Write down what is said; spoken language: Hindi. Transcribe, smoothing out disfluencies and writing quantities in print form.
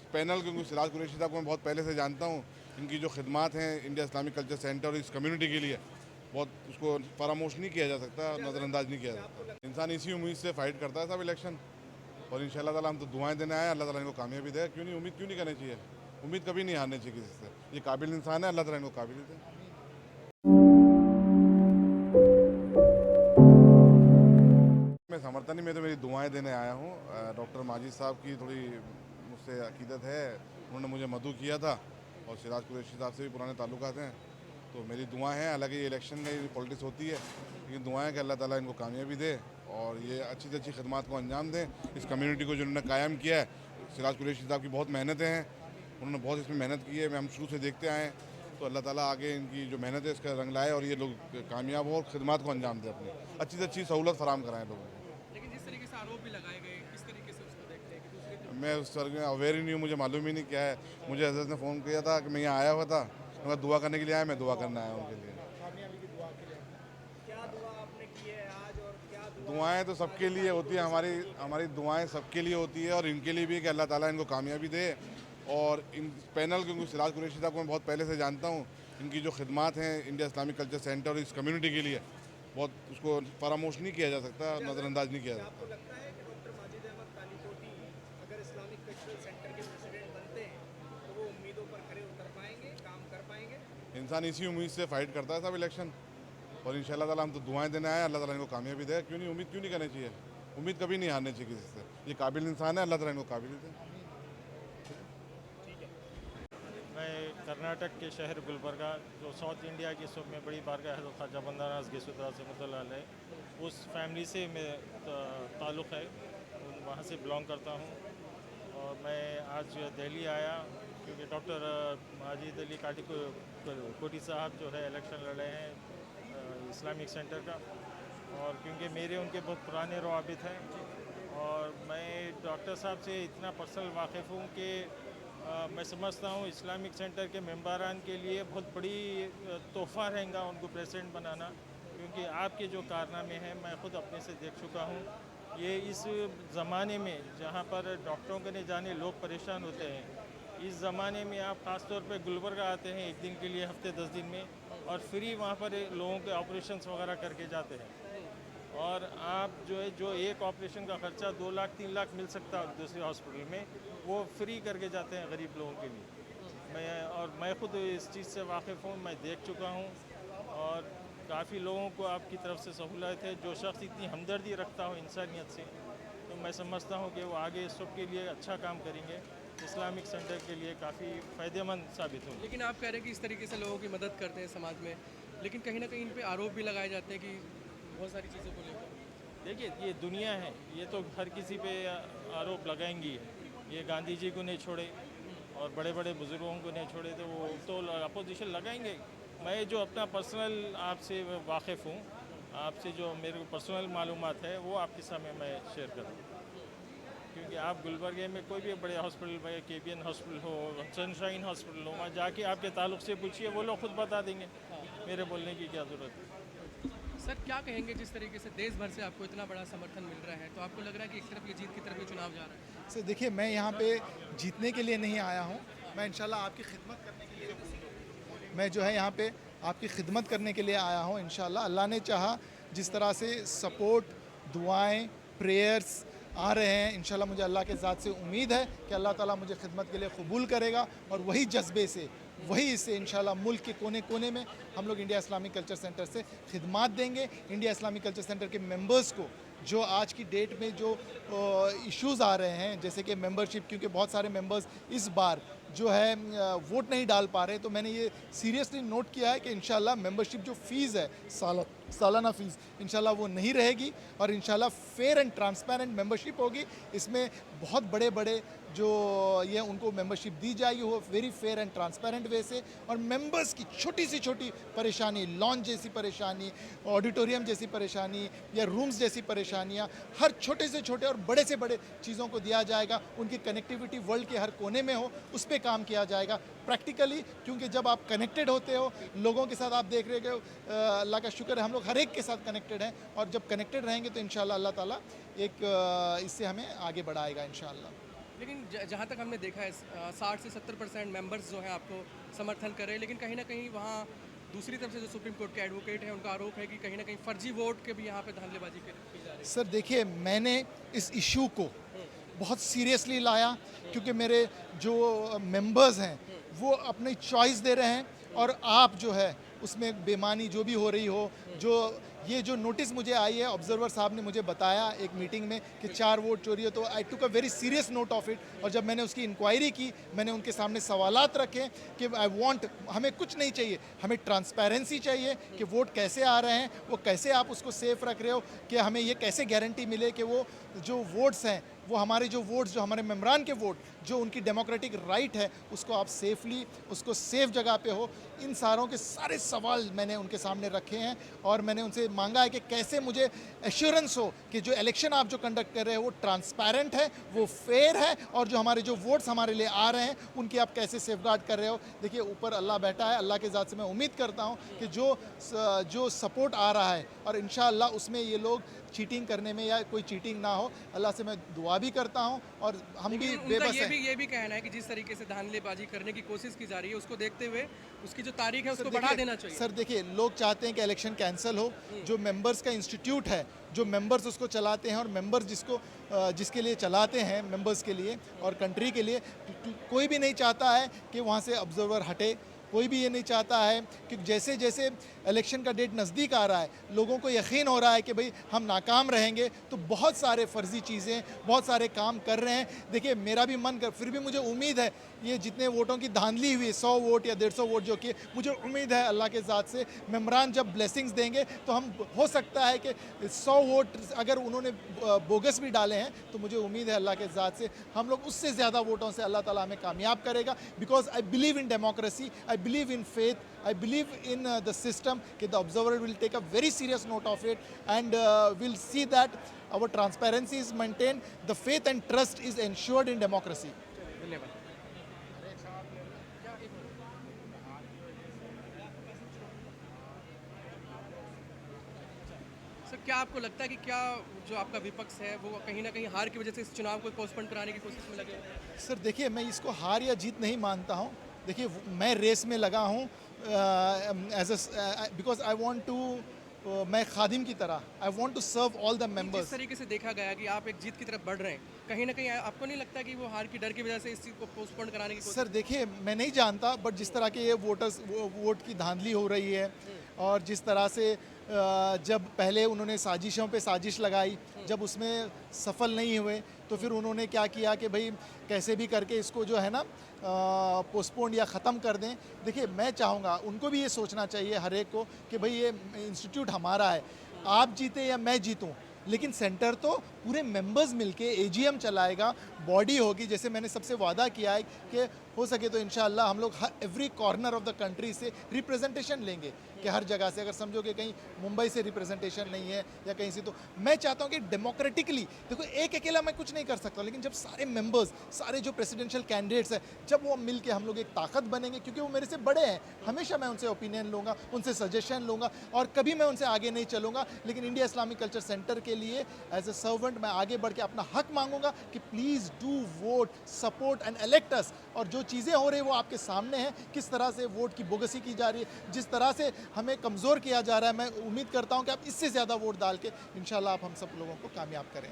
पैनल, क्योंकि सिराज कुरैशी साहब को मैं बहुत पहले से जानता हूँ, इनकी जो खिदमात हैं इंडिया इस्लामिक कल्चर सेंटर और इस कम्युनिटी के लिए, बहुत उसको फरामोश नहीं किया जा सकता, नज़रअंदाज नहीं किया जा सकता। इंसान इसी उम्मीद से फ़ाइट करता है सब इलेक्शन, और इंशाल्लाह ताला हम तो दुआएं देने आए, अल्लाह ताला इनको कामयाबी दे। क्यों नहीं, उम्मीद क्यों नहीं करनी चाहिए? उम्मीद कभी नहीं हारनी चाहिए किसी से। ये काबिल इंसान है, अल्लाह ताला इनको काबिल दे। मैं समर्थन ही में तो मेरी दुआएं देने आया हूँ। डॉक्टर माजिद साहब की थोड़ी मुझसे अकीदत है, उन्होंने मुझे मदऊ किया था और सिराज कुरैशी साहब से भी पुराने ताल्लुकात हैं, तो मेरी दुआएं हैं। हालांकि ये इलेक्शन में पॉलिटिक्स होती है, लेकिन दुआएं कि अल्लाह ताला इनको कामयाबी दे और ये अच्छी से अच्छी खिदमात को अंजाम दें। इस कम्युनिटी को जिन्होंने कायम किया है, सिराज कुरैशी साहब की बहुत मेहनतें हैं, उन्होंने बहुत इसमें मेहनत की है, हम शुरू से देखते आए हैं। तो अल्लाह ताला आगे इनकी जो मेहनत है इसका रंग लाए और ये लोग कामयाब हो और खिदमात को अंजाम दें, अपनी अच्छी से अच्छी सहूलत फराम कराएँ लोगों को। लेकिन जिस तरीके से आरोप भी लगाए गए, किस तरीके से उसको देखते हैं कि दूसरी तरफ मैं उस तरह अवेयर ही नहीं हूँ, मुझे मालूम ही नहीं क्या है। मुझे हज़रत ने फ़ोन किया था कि मैं यहाँ आया हुआ था, मैं दुआ करने के लिए आया, मैं दुआ करने आया हूँ उनके लिए। क्या दुआ आपने की है आज और क्या दुआ दुआएं तो सबके लिए होती है, हमारी हमारी दुआएं सबके लिए होती है और इनके लिए भी कि अल्लाह ताला इनको कामयाबी दे। और इन पैनल, क्योंकि सिराज कुरैशी साहब को मैं बहुत पहले से जानता हूँ, इनकी जो खिदमात हैं इंडिया इस्लामिक कल्चर सेंटर और इस कम्युनिटी के लिए, बहुत उसको फरामोश नहीं किया जा सकता, नज़रअंदाज नहीं किया जा आपको सकता। लगता है कि डॉक्टर माजिद अहमद तालिकोटी अगर इस्लामिक कल्चरल सेंटर के प्रेसिडेंट बनते हैं तो वो उम्मीदों पर खरे उतर पाएंगे, काम कर पाएंगे? इंसान इसी उम्मीद से फ़ाइट करता है सब इलेक्शन, और इंशाल्लाह ताला हम तो दुआएं देने आए, अल्लाह ताला इनको कामयाबी दे। क्यों नहीं, उम्मीद क्यों नहीं करनी चाहिए? उम्मीद कभी नहीं हारनी चाहिए किसी से। ये काबिल इंसान है, अल्लाह ताला इनको काबिल दे। मैं कर्नाटक के शहर गुलबर्गा, जो साउथ इंडिया की सब में बड़ी बारगाह हज़रत ख्वाजा बंदारास गेसुद्रा रहमतुल्लाह अलैह, उस फैमिली से मैं ताल्लुक़ है, वहाँ से बिलोंग करता हूँ। और मैं आज दिल्ली आया क्योंकि डॉक्टर माजिद अली कोटी साहब जो है इलेक्शन लड़े हैं इस्लामिक सेंटर का, और क्योंकि मेरे उनके बहुत पुराने रवाबित हैं और मैं डॉक्टर साहब से इतना पर्सनल वाकिफ़ हूँ कि मैं समझता हूँ इस्लामिक सेंटर के मेंबरान के लिए बहुत बड़ी तोहफ़ा रहेगा उनको प्रेसिडेंट बनाना, क्योंकि आपके जो कारनामे हैं मैं ख़ुद अपने से देख चुका हूँ। ये इस ज़माने में जहाँ पर डॉक्टरों के न जाने लोग परेशान होते हैं, इस ज़माने में आप ख़ास तौर पे गुलबर्गा आते हैं एक दिन के लिए, हफ्ते 10 दिन में, और फ्री वहाँ पर लोगों के ऑपरेशंस वगैरह करके जाते हैं। और आप जो है जो एक ऑपरेशन का ख़र्चा 2 लाख 3 लाख मिल सकता है दूसरे हॉस्पिटल में, वो फ्री करके जाते हैं गरीब लोगों के लिए। मैं ख़ुद इस चीज़ से वाकिफ़ हूँ, मैं देख चुका हूँ। और काफ़ी लोगों को आपकी तरफ से सहूलत है। जो शख्स इतनी हमदर्दी रखता हो इंसानियत से, तो मैं समझता हूँ कि वो आगे सब के लिए अच्छा काम करेंगे, इस्लामिक सेंटर के लिए काफ़ी फ़ायदेमंद साबित होंगे। लेकिन आप कह रहे हैं कि इस तरीके से लोगों की मदद करते हैं समाज में, लेकिन कहीं ना कहीं इन पे आरोप भी लगाए जाते हैं कि बहुत सारी चीज़ों को लेकर। देखिए, ये दुनिया है, ये तो हर किसी पे आरोप लगाएंगी। ये गांधी जी को नहीं छोड़े और बड़े बड़े बुज़ुर्गों को नहीं छोड़े, तो वो तो अपोजिशन लगाएंगे। मैं जो अपना पर्सनल आपसे वाकिफ़ हूँ, आपसे जो मेरे को पर्सनल मालूमात है वो आपके सामने मैं शेयर करूँ। क्योंकि आप गुलबर्गे में कोई भी बड़े हॉस्पिटल में, केबीएन हॉस्पिटल हो, सनशाइन हॉस्पिटल हो, वहाँ जाके आपके ताल्लुक़ से पूछिए, वो लोग खुद बता देंगे। मेरे बोलने की क्या ज़रूरत है। सर क्या कहेंगे, जिस तरीके से देश भर से आपको इतना बड़ा समर्थन मिल रहा है, तो आपको लग रहा है कि एक तरफ ये जीत की तरफ ये चुनाव जा रहा है? सर देखिए, मैं यहाँ पे जीतने के लिए नहीं आया हूँ, मैं इंशाल्लाह आपकी खिदमत करने के लिए, मैं जो है यहाँ पे आपकी खिदमत करने के लिए आया हूँ। इंशाल्लाह अल्लाह ने चाहा, जिस तरह से सपोर्ट, दुआएं, प्रेयर्स आ रहे हैं, इंशाल्लाह मुझे अल्लाह के ज़ात से उम्मीद है कि अल्लाह ताला मुझे खिदमत के लिए कबूल करेगा, और वही जज्बे से, वही इससे इंशाल्लाह मुल्क के कोने कोने में हम लोग इंडिया इस्लामिक कल्चर सेंटर से खिदमत देंगे। इंडिया इस्लामिक कल्चर सेंटर के मेंबर्स को जो आज की डेट में जो इश्यूज़ आ रहे हैं, जैसे कि मेंबरशिप, क्योंकि बहुत सारे मेंबर्स इस बार जो है वोट नहीं डाल पा रहे, तो मैंने ये सीरियसली नोट किया है कि इंशाल्लाह मेंबरशिप जो फ़ीस है, सालाना फ़ीस, इंशाल्लाह वो नहीं रहेगी और इंशाल्लाह फेयर एंड ट्रांसपेरेंट मेंबरशिप होगी। इसमें बहुत बड़े बड़े जो ये उनको मेंबरशिप दी जाएगी वो वेरी फेयर एंड ट्रांसपेरेंट वे से, और मेंबर्स की छोटी सी छोटी परेशानी, लॉन्च जैसी परेशानी, ऑडिटोरियम जैसी परेशानी या रूम्स जैसी परेशानियाँ, हर छोटे से छोटे और बड़े से बड़े चीज़ों को दिया जाएगा। उनकी कनेक्टिविटी वर्ल्ड के हर कोने में हो, उस पर काम किया जाएगा प्रैक्टिकली, क्योंकि जब आप कनेक्टेड होते हो लोगों के साथ, आप देख रहे हो अल्लाह का शुक्र है हम लोग हर एक के साथ कनेक्टेड हैं, और जब कनेक्टेड रहेंगे तो इंशाल्लाह अल्लाह ताला एक इससे हमें आगे बढ़ाएगा इंशाल्लाह। लेकिन जहाँ तक हमने देखा है 60 से 70% मेंबर्स जो हैं आपको समर्थन कर रहे हैं, लेकिन कहीं ना कहीं वहाँ दूसरी तरफ से जो सुप्रीम कोर्ट के एडवोकेट हैं उनका आरोप है कि कहीं ना कहीं फर्जी वोट के भी यहाँ पे धांधलेबाजी की जा रही है। सर देखिए, मैंने इस इशू को बहुत सीरियसली लाया क्योंकि मेरे जो मेंबर्स हैं वो अपनी चॉइस दे रहे हैं और आप जो है उसमें बेमानी जो भी हो रही हो, जो ये जो नोटिस मुझे आई है, ऑब्जर्वर साहब ने मुझे बताया एक मीटिंग में कि 4 वोट चोरी है, तो I took a very serious note of it. और जब मैंने उसकी इंक्वायरी की, मैंने उनके सामने सवालात रखे कि आई वांट, हमें कुछ नहीं चाहिए, हमें ट्रांसपेरेंसी चाहिए कि वोट कैसे आ रहे हैं, वो कैसे आप उसको सेफ रख रहे हो, कि हमें ये कैसे गारंटी मिले कि वो जो वोट्स हैं, वो हमारे जो वोट्स, जो हमारे मेम्बरान के वोट, जो उनकी डेमोक्रेटिक राइट है, उसको आप सेफली, उसको सेफ जगह पे हो। इन सारों के सारे सवाल मैंने उनके सामने रखे हैं और मैंने उनसे मांगा है कि कैसे मुझे एश्योरेंस हो कि जो इलेक्शन आप जो कंडक्ट कर रहे हो वो ट्रांसपेरेंट है, वो फेयर है, और जो हमारे जो वोट्स हमारे लिए आ रहे हैं उनकी आप कैसे सेफगार्ड कर रहे हो। देखिए, ऊपर अल्लाह बैठा है, अल्लाह के ज़ात से मैं उम्मीद करता हूँ कि जो सपोर्ट आ रहा है और इंशाअल्लाह उसमें ये लोग चीटिंग करने में या कोई चीटिंग ना हो, अल्लाह से मैं दुआ भी करता हूँ। और हम भी उनका बेबस हैं। ये भी कहना है कि जिस तरीके से धांधलेबाजी करने की कोशिश की जा रही है, उसको देखते हुए उसकी जो तारीख है उसको बढ़ा देना चाहिए। सर देखिए, लोग चाहते हैं कि इलेक्शन कैंसिल हो। जो मेंबर्स का इंस्टीट्यूट है, जो मेंबर्स उसको चलाते हैं और मेंबर्स जिसके लिए चलाते हैं, मेंबर्स के लिए और कंट्री के लिए, कोई भी नहीं चाहता है कि वहाँ से ऑब्जर्वर हटे। कोई भी ये नहीं चाहता है कि जैसे जैसे इलेक्शन का डेट नज़दीक आ रहा है, लोगों को यकीन हो रहा है कि भाई हम नाकाम रहेंगे, तो बहुत सारे फर्जी चीज़ें, बहुत सारे काम कर रहे हैं। देखिए, मेरा भी मन कर, फिर भी मुझे उम्मीद है, ये जितने वोटों की धांधली हुई, 100 वोट या 150 वोट जो कि, मुझे उम्मीद है अल्लाह के ज़ात से मेम्बरान जब ब्लेसिंग्स देंगे तो हम, हो सकता है कि 100 वोट अगर उन्होंने बोगस भी डाले हैं तो मुझे उम्मीद है अल्लाह के ज़ात से हम लोग उससे ज़्यादा वोटों से अल्लाह ताला हमें कामयाब करेगा। Because I believe in democracy, I believe in faith, I believe in the system that the observer will take a very serious note of it, and will see that our transparency is maintained, the faith and trust is ensured in democracy. धन्यवाद। सर, क्या आपको लगता है कि क्या जो आपका विपक्ष है वो कहीं ना कहीं हार की वजह से इस चुनाव को पोस्टपोन कराने की कोशिश में लगे हुए हैं? सर देखिए, मैं इसको हार या जीत नहीं मानता हूँ। देखिए, मैं रेस में लगा हूँ बिकॉज आई वांट टू, मैं खादिम की तरह, I want to serve all the जिस मेंबर्स। तरीके से देखा गया कि आप एक जीत की तरफ बढ़ रहे हैं, कहीं ना कहीं आपको नहीं लगता कि वो हार की डर की वजह से इस चीज़ को पोस्टपोन कराने की कोशिश? सर देखिए, मैं नहीं जानता, बट जिस तरह के ये वोट की धांधली हो रही है और जिस तरह से जब पहले उन्होंने साजिशों पे साजिश लगाई, जब उसमें सफल नहीं हुए तो फिर उन्होंने क्या किया कि भाई कैसे भी करके इसको जो है ना पोस्टपोन या ख़त्म कर दें। देखिए, मैं चाहूँगा उनको भी ये सोचना चाहिए हर एक को कि भाई ये इंस्टीट्यूट हमारा है, आप जीते या मैं जीतूँ, लेकिन सेंटर तो पूरे मेंबर्स मिलके एजीएम चलाएगा, बॉडी होगी। जैसे मैंने सबसे वादा किया है कि हो सके तो इंशाअल्लाह हम लोग हर every corner of the country से रिप्रेजेंटेशन लेंगे, कि हर जगह से, अगर समझो कि कहीं मुंबई से रिप्रेजेंटेशन नहीं है या कहीं से, तो मैं चाहता हूँ कि डेमोक्रेटिकली, देखो एक अकेला मैं कुछ नहीं कर सकता, लेकिन जब सारे मेंबर्स, सारे जो प्रेसिडेंशियल कैंडिडेट्स हैं, जब वो मिल के हम लोग एक ताकत बनेंगे, क्योंकि वो मेरे से बड़े हैं, हमेशा मैं उनसे ओपिनियन लूँगा, उनसे सजेशन लूँगा और कभी मैं उनसे आगे नहीं चलूँगा। लेकिन इंडिया इस्लामिक कल्चर सेंटर के लिए एज ए सर्वेंट मैं आगे बढ़ के अपना हक मांगूंगा कि please do vote, support and elect us. और जो चीज़ें हो रही है वो आपके सामने हैं, किस तरह से वोट की बोगसी की जा रही है, जिस तरह से हमें कमज़ोर किया जा रहा है। मैं उम्मीद करता हूं कि आप इससे ज़्यादा वोट डाल के इंशाल्लाह आप हम सब लोगों को कामयाब करें।